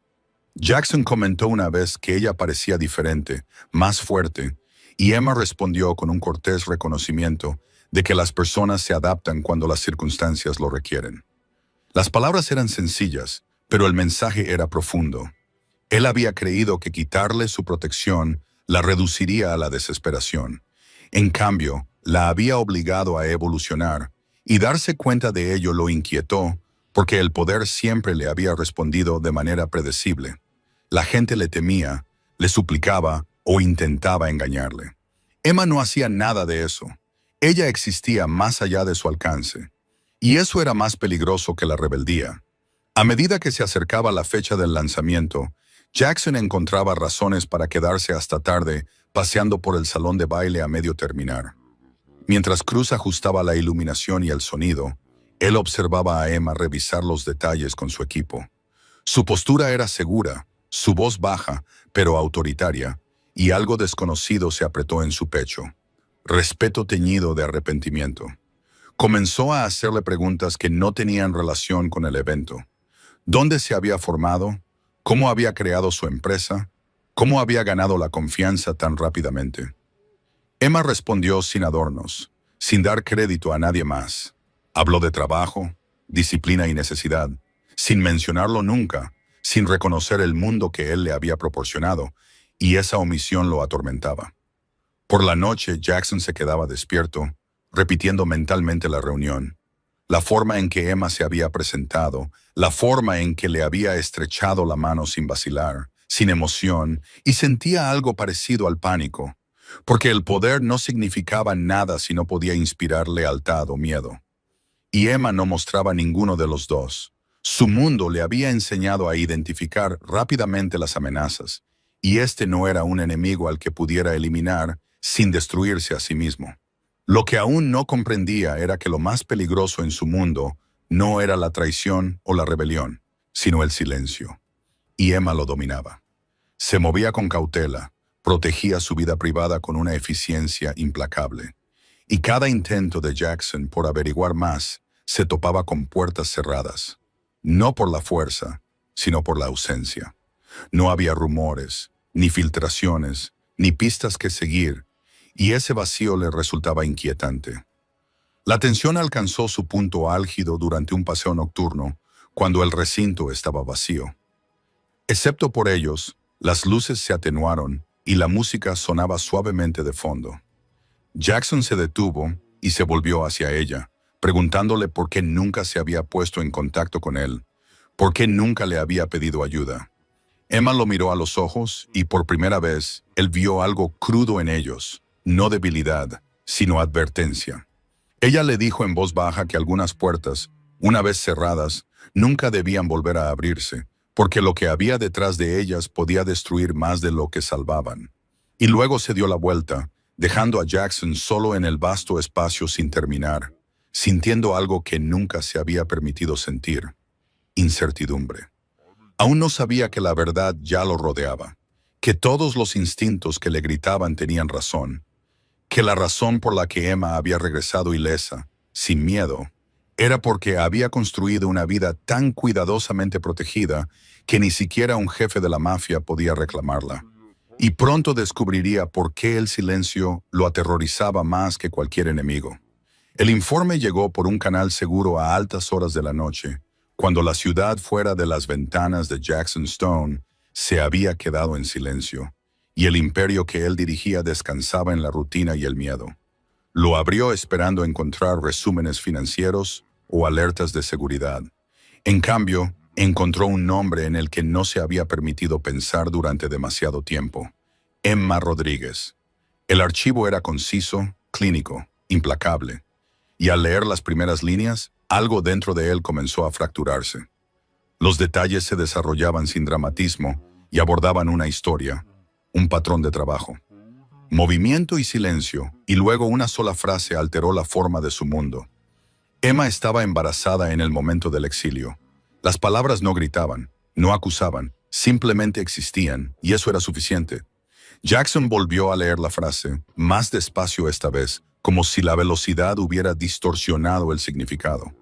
Jackson comentó una vez que ella parecía diferente, más fuerte, y Emma respondió con un cortés reconocimiento de que las personas se adaptan cuando las circunstancias lo requieren. Las palabras eran sencillas, pero el mensaje era profundo. Él había creído que quitarle su protección la reduciría a la desesperación. En cambio, la había obligado a evolucionar, y darse cuenta de ello lo inquietó, porque el poder siempre le había respondido de manera predecible. La gente le temía, le suplicaba o intentaba engañarle. Emma no hacía nada de eso. Ella existía más allá de su alcance. Y eso era más peligroso que la rebeldía. A medida que se acercaba la fecha del lanzamiento, Jackson encontraba razones para quedarse hasta tarde paseando por el salón de baile a medio terminar. Mientras Cruz ajustaba la iluminación y el sonido, él observaba a Emma revisar los detalles con su equipo. Su postura era segura, su voz baja, pero autoritaria, y algo desconocido se apretó en su pecho. Respeto teñido de arrepentimiento. Comenzó a hacerle preguntas que no tenían relación con el evento. ¿Dónde se había formado? ¿Cómo había creado su empresa? ¿Cómo había ganado la confianza tan rápidamente? Emma respondió sin adornos, sin dar crédito a nadie más. Habló de trabajo, disciplina y necesidad, sin mencionarlo nunca, sin reconocer el mundo que él le había proporcionado, y esa omisión lo atormentaba. Por la noche, Jackson se quedaba despierto, repitiendo mentalmente la reunión. La forma en que Emma se había presentado, la forma en que le había estrechado la mano sin vacilar, sin emoción, y sentía algo parecido al pánico, porque el poder no significaba nada si no podía inspirar lealtad o miedo. y Emma no mostraba ninguno de los dos. Su mundo le había enseñado a identificar rápidamente las amenazas, y este no era un enemigo al que pudiera eliminar sin destruirse a sí mismo. Lo que aún no comprendía era que lo más peligroso en su mundo no era la traición o la rebelión, sino el silencio. Y Emma lo dominaba. Se movía con cautela, protegía su vida privada con una eficiencia implacable. Y cada intento de Jackson por averiguar más se topaba con puertas cerradas. No por la fuerza, sino por la ausencia. No había rumores, ni filtraciones, ni pistas que seguir, y ese vacío le resultaba inquietante. La tensión alcanzó su punto álgido durante un paseo nocturno, cuando el recinto estaba vacío. Excepto por ellos, las luces se atenuaron y la música sonaba suavemente de fondo. Jackson se detuvo y se volvió hacia ella, preguntándole por qué nunca se había puesto en contacto con él, por qué nunca le había pedido ayuda. Emma lo miró a los ojos y por primera vez él vio algo crudo en ellos, no debilidad, sino advertencia. Ella le dijo en voz baja que algunas puertas, una vez cerradas, nunca debían volver a abrirse, porque lo que había detrás de ellas podía destruir más de lo que salvaban. Y luego se dio la vuelta, dejando a Jackson solo en el vasto espacio sin terminar, sintiendo algo que nunca se había permitido sentir: incertidumbre. Aún no sabía que la verdad ya lo rodeaba, que todos los instintos que le gritaban tenían razón, que la razón por la que Emma había regresado ilesa, sin miedo, era porque había construido una vida tan cuidadosamente protegida que ni siquiera un jefe de la mafia podía reclamarla. Y pronto descubriría por qué el silencio lo aterrorizaba más que cualquier enemigo. El informe llegó por un canal seguro a altas horas de la noche, cuando la ciudad fuera de las ventanas de Jackson Stone se había quedado en silencio, y el imperio que él dirigía descansaba en la rutina y el miedo. Lo abrió esperando encontrar resúmenes financieros o alertas de seguridad. En cambio, encontró un nombre en el que no se había permitido pensar durante demasiado tiempo: Emma Rodríguez. El archivo era conciso, clínico, implacable, y al leer las primeras líneas, algo dentro de él comenzó a fracturarse. Los detalles se desarrollaban sin dramatismo y abordaban una historia, un patrón de trabajo. Movimiento y silencio, y luego una sola frase alteró la forma de su mundo. Emma estaba embarazada en el momento del exilio. Las palabras no gritaban, no acusaban, simplemente existían, y eso era suficiente. Jackson volvió a leer la frase, más despacio esta vez, como si la velocidad hubiera distorsionado el significado.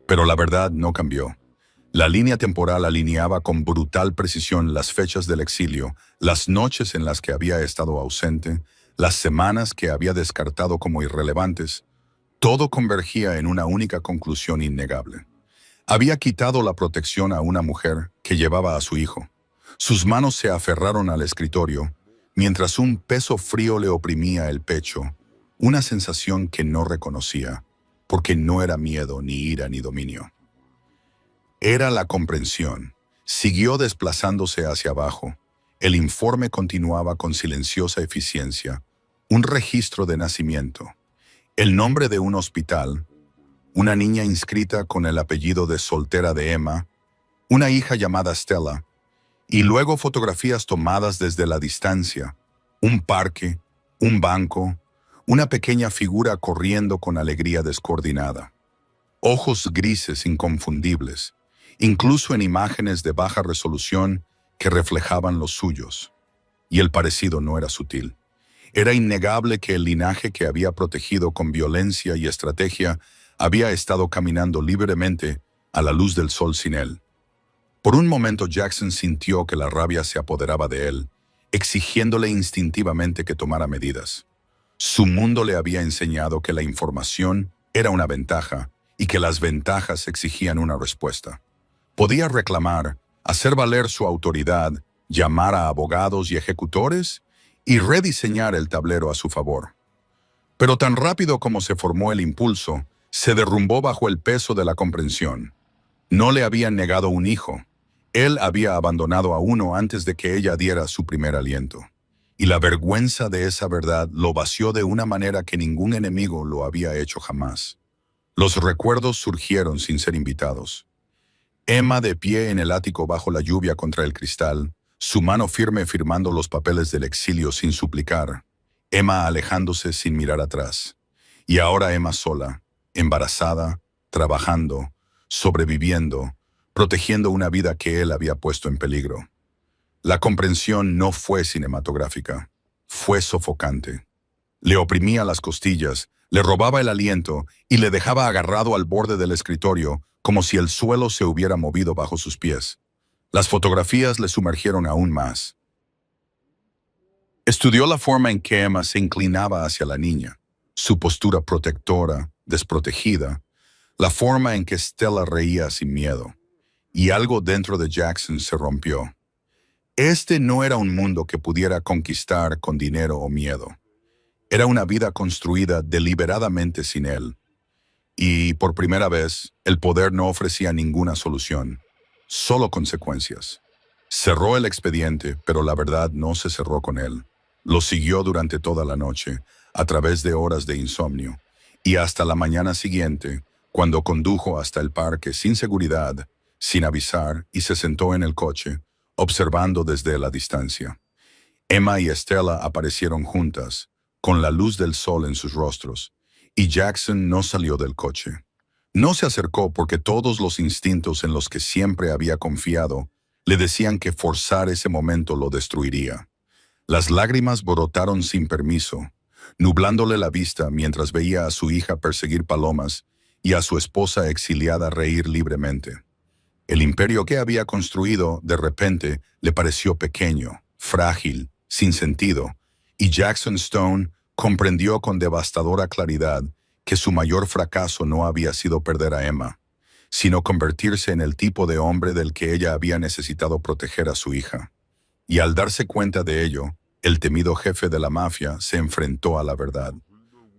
Pero la verdad no cambió. La línea temporal alineaba con brutal precisión las fechas del exilio, las noches en las que había estado ausente, las semanas que había descartado como irrelevantes. Todo convergía en una única conclusión innegable. Había quitado la protección a una mujer que llevaba a su hijo. Sus manos se aferraron al escritorio, mientras un peso frío le oprimía el pecho, una sensación que no reconocía, porque no era miedo, ni ira, ni dominio. Era la comprensión. Siguió desplazándose hacia abajo. El informe continuaba con silenciosa eficiencia. Un registro de nacimiento. El nombre de un hospital. Una niña inscrita con el apellido de soltera de Emma. Una hija llamada Stella. Y luego fotografías tomadas desde la distancia. Un parque, un banco, una pequeña figura corriendo con alegría descoordinada. Ojos grises inconfundibles, incluso en imágenes de baja resolución que reflejaban los suyos. Y el parecido no era sutil. Era innegable que el linaje que había protegido con violencia y estrategia había estado caminando libremente a la luz del sol sin él. Por un momento Jackson sintió que la rabia se apoderaba de él, exigiéndole instintivamente que tomara medidas. Su mundo le había enseñado que la información era una ventaja y que las ventajas exigían una respuesta. Podía reclamar, hacer valer su autoridad, llamar a abogados y ejecutores y rediseñar el tablero a su favor. Pero tan rápido como se formó el impulso, se derrumbó bajo el peso de la comprensión. No le habían negado un hijo. Él había abandonado a uno antes de que ella diera su primer aliento. Y la vergüenza de esa verdad lo vació de una manera que ningún enemigo lo había hecho jamás. Los recuerdos surgieron sin ser invitados. Emma de pie en el ático bajo la lluvia contra el cristal, su mano firme firmando los papeles del exilio sin suplicar. Emma alejándose sin mirar atrás. Y ahora Emma sola, embarazada, trabajando, sobreviviendo, protegiendo una vida que él había puesto en peligro. La comprensión no fue cinematográfica, fue sofocante. Le oprimía las costillas, le robaba el aliento y le dejaba agarrado al borde del escritorio como si el suelo se hubiera movido bajo sus pies. Las fotografías le sumergieron aún más. Estudió la forma en que Emma se inclinaba hacia la niña, su postura protectora, desprotegida, la forma en que Stella reía sin miedo. Y algo dentro de Jackson se rompió. Este no era un mundo que pudiera conquistar con dinero o miedo. Era una vida construida deliberadamente sin él. Y, por primera vez, el poder no ofrecía ninguna solución, solo consecuencias. Cerró el expediente, pero la verdad no se cerró con él. Lo siguió durante toda la noche, a través de horas de insomnio, y hasta la mañana siguiente, cuando condujo hasta el parque sin seguridad, sin avisar, y se sentó en el coche, observando desde la distancia. Emma y Stella aparecieron juntas, con la luz del sol en sus rostros, y Jackson no salió del coche. No se acercó porque todos los instintos en los que siempre había confiado le decían que forzar ese momento lo destruiría. Las lágrimas brotaron sin permiso, nublándole la vista mientras veía a su hija perseguir palomas y a su esposa exiliada reír libremente. El imperio que había construido, de repente, le pareció pequeño, frágil, sin sentido, y Jackson Stone comprendió con devastadora claridad que su mayor fracaso no había sido perder a Emma, sino convertirse en el tipo de hombre del que ella había necesitado proteger a su hija. Y al darse cuenta de ello, el temido jefe de la mafia se enfrentó a la verdad.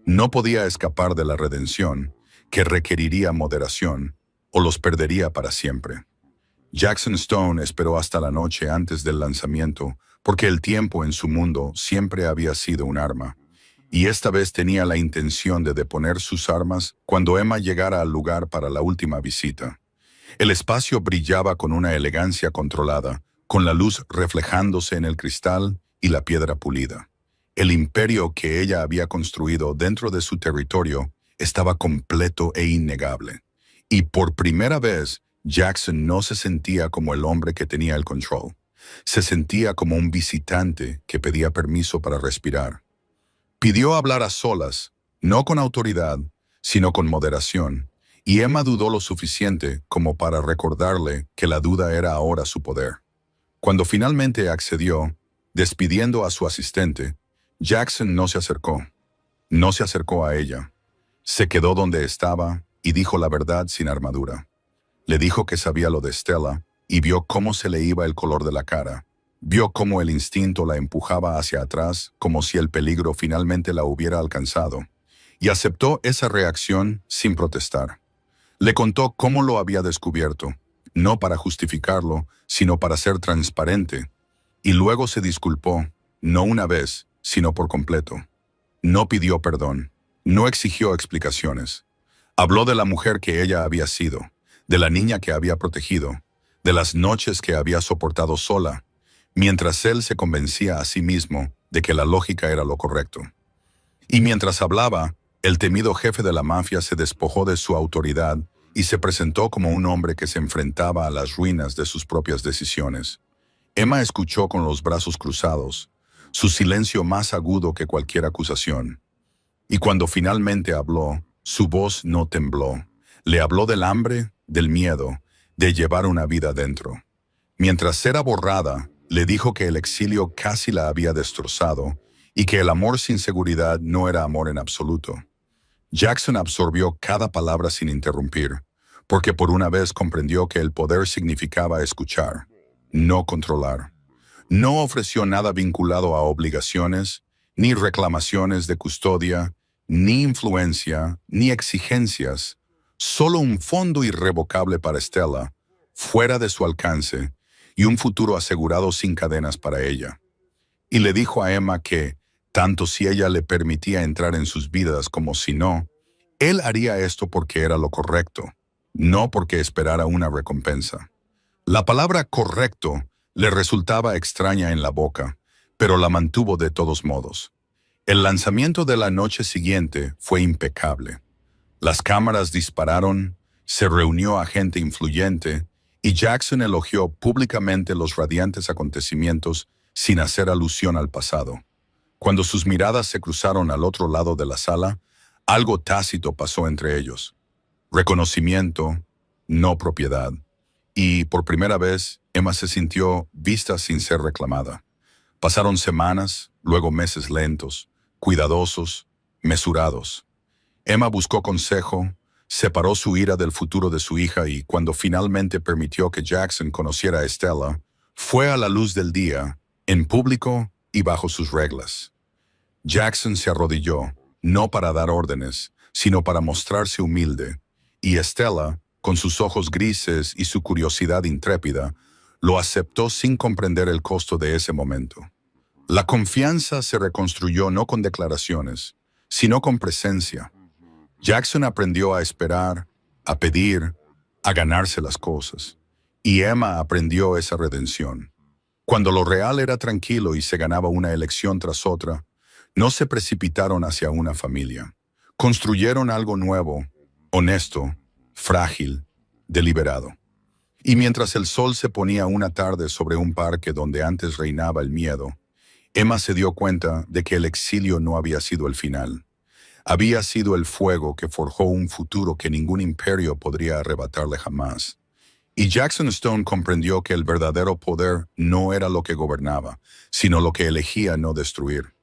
No podía escapar de la redención, que requeriría moderación, o los perdería para siempre. Jackson Stone esperó hasta la noche antes del lanzamiento, porque el tiempo en su mundo siempre había sido un arma, y esta vez tenía la intención de deponer sus armas cuando Emma llegara al lugar para la última visita. El espacio brillaba con una elegancia controlada, con la luz reflejándose en el cristal y la piedra pulida. El imperio que ella había construido dentro de su territorio estaba completo e innegable. Y por primera vez, Jackson no se sentía como el hombre que tenía el control. Se sentía como un visitante que pedía permiso para respirar. Pidió hablar a solas, no con autoridad, sino con moderación, y Emma dudó lo suficiente como para recordarle que la duda era ahora su poder. Cuando finalmente accedió, despidiendo a su asistente, Jackson no se acercó. No se acercó a ella. Se quedó donde estaba y dijo la verdad sin armadura. Le dijo que sabía lo de Stella y vio cómo se le iba el color de la cara. Vio cómo el instinto la empujaba hacia atrás, como si el peligro finalmente la hubiera alcanzado, y aceptó esa reacción sin protestar. Le contó cómo lo había descubierto, no para justificarlo, sino para ser transparente, y luego se disculpó, no una vez, sino por completo. No pidió perdón, no exigió explicaciones. Habló de la mujer que ella había sido, de la niña que había protegido, de las noches que había soportado sola, mientras él se convencía a sí mismo de que la lógica era lo correcto. Y mientras hablaba, el temido jefe de la mafia se despojó de su autoridad y se presentó como un hombre que se enfrentaba a las ruinas de sus propias decisiones. Emma escuchó con los brazos cruzados, su silencio más agudo que cualquier acusación. Y cuando finalmente habló, su voz no tembló. Le habló del hambre, del miedo, de llevar una vida dentro. Mientras era borrada, le dijo que el exilio casi la había destrozado y que el amor sin seguridad no era amor en absoluto. Jackson absorbió cada palabra sin interrumpir, porque por una vez comprendió que el poder significaba escuchar, no controlar. No ofreció nada vinculado a obligaciones, ni reclamaciones de custodia, ni influencia, ni exigencias, solo un fondo irrevocable para Stella, fuera de su alcance, y un futuro asegurado sin cadenas para ella. Y le dijo a Emma que, tanto si ella le permitía entrar en sus vidas como si no, Él haría esto porque era lo correcto, no porque esperara una recompensa. La palabra correcto le resultaba extraña en la boca, pero la mantuvo de todos modos. El lanzamiento de la noche siguiente fue impecable. Las cámaras dispararon, se reunió a gente influyente y Jackson elogió públicamente los radiantes acontecimientos sin hacer alusión al pasado. Cuando sus miradas se cruzaron al otro lado de la sala, algo tácito pasó entre ellos. Reconocimiento, no propiedad. Y por primera vez, Emma se sintió vista sin ser reclamada. Pasaron semanas, luego meses lentos, cuidadosos, mesurados. Emma buscó consejo, separó su ira del futuro de su hija y cuando finalmente permitió que Jackson conociera a Estela, fue a la luz del día, en público y bajo sus reglas. Jackson se arrodilló, no para dar órdenes, sino para mostrarse humilde, y Estela, con sus ojos grises y su curiosidad intrépida, lo aceptó sin comprender el costo de ese momento. La confianza se reconstruyó no con declaraciones, sino con presencia. Jackson aprendió a esperar, a pedir, a ganarse las cosas, y Emma aprendió esa redención. Cuando lo real era tranquilo y se ganaba una elección tras otra, no se precipitaron hacia una familia. Construyeron algo nuevo, honesto, frágil, deliberado. Y mientras el sol se ponía una tarde sobre un parque donde antes reinaba el miedo, Emma se dio cuenta de que el exilio no había sido el final. Había sido el fuego que forjó un futuro que ningún imperio podría arrebatarle jamás. Y Jackson Stone comprendió que el verdadero poder no era lo que gobernaba, sino lo que elegía no destruir.